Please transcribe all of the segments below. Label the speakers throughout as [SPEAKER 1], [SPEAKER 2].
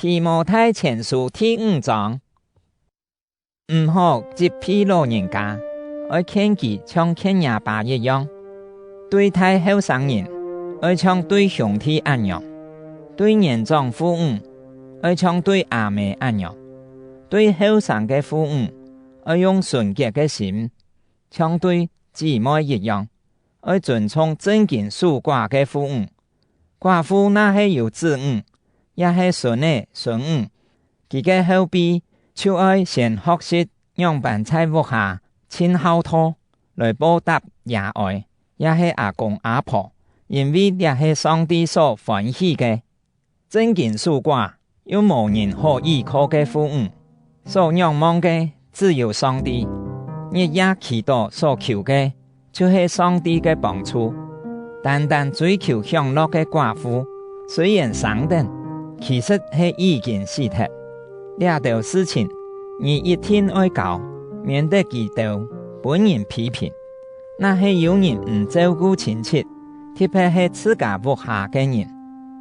[SPEAKER 1] 提摩太前書第5章，唔好責備老人家，要勸佢像勸爺爸一樣，對待後生人，要像對兄弟一樣，對年長父母，要像對阿妹一樣，對後生嘅父母，要用純潔嘅心，像對姊妹一樣，要尊重正經守寡嘅父母。寡婦那係有子女，也係孫兒孫女，佢嘅後輩就要先學習樣板在屋下親孝託，來報答爺愛，也係阿公阿婆，因為也係上帝所歡喜嘅。正經守寡又無人可依靠嘅父母，所仰望嘅只有上帝，日夜祈禱所求嘅就是上帝嘅幫助。單單追求享樂嘅寡婦，雖然生等，其實係已經死脫。呢條事情，你一定要搞，免得佢到本人批評。那係有人唔照顧親戚，特別係自家屋下嘅人，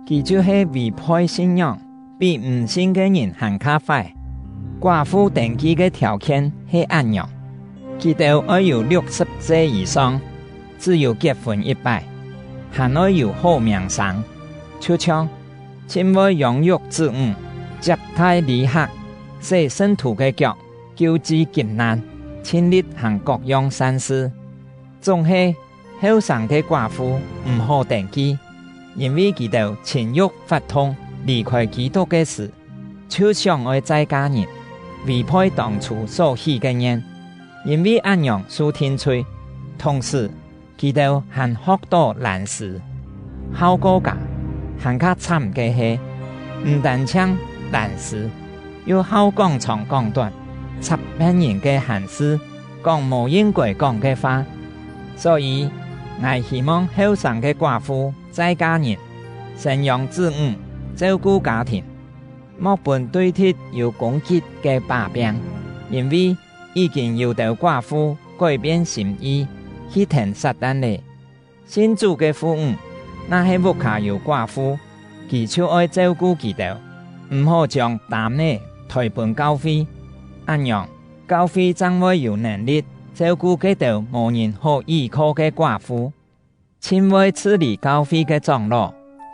[SPEAKER 1] 佢就係違背信仰，比唔信嘅人還卡快。寡婦登記嘅條件係按樣，佢哋要有60歲以上，只有結婚1擺。還要有好名聲，就像親為養育子女、接待禮客、使聖徒嘅腳救濟急難、親力行各樣善事。總係後生嘅寡婦唔好登記，因為佢哋情欲發通，離開基督嘅事，就想愛再嫁人，違背當初所許嘅願，因為按樣受天催，同時佢哋還學到難事，考過家，還較慘嘅係，唔但唱難事，又好講長講短，插別人嘅閒事，講無應該講嘅話。所以，我希望後生嘅寡婦再嫁人，生養子女，照顧家庭，莫本對鐵有攻擊嘅把柄，因為已經有到寡婦改變心意。去聽撒旦咧，信主嘅父母，那係屋下有寡婦，佢就愛照顧佢哋，唔好將擔咧推本教會。按樣教會將會有能力照顧佢哋無人可依靠嘅寡婦。親為處理教會嘅長老，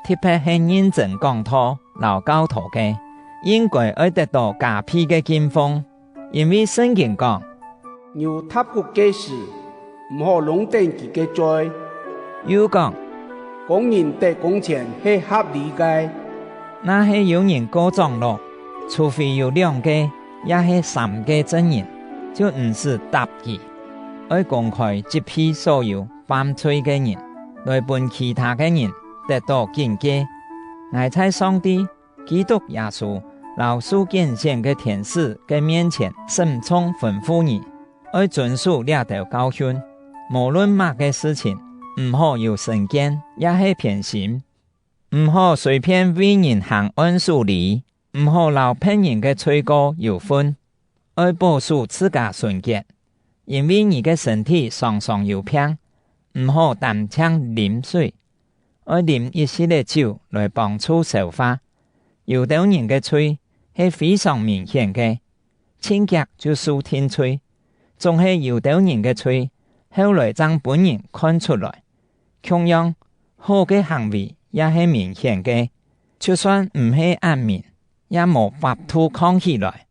[SPEAKER 1] 特別係認真講道、勞教徒嘅，應該要得到加倍嘅敬奉，因為聖經講，
[SPEAKER 2] 牛踏骨嘅事。唔好弄定佢嘅罪。
[SPEAKER 1] 又講，
[SPEAKER 2] 工人得工錢係合理嘅。
[SPEAKER 1] 那係有人告狀咯，除非有2個，也係3個證人，就唔是答佢。要公開責備所有犯罪嘅人，來本其他嘅人得到警戒。我在上帝、基督耶穌、老數見證嘅天使嘅面前，慎重吩咐你，要遵守呢條教訓。無論乜嘅事情，唔好有成見，也係偏心；唔好隨便為人行按數理，唔好留別人嘅罪過有份，要保守自家純潔。因為你嘅身體常常有病，唔好單槍飲水，要飲一些嘅酒來幫助消化。有的人嘅罪係非常明顯嘅，清潔就受天催，總係有的人嘅罪。後來將本人看出來，同樣好嘅行為也係明顯嘅，就算唔係暗面，也無法度抗起來。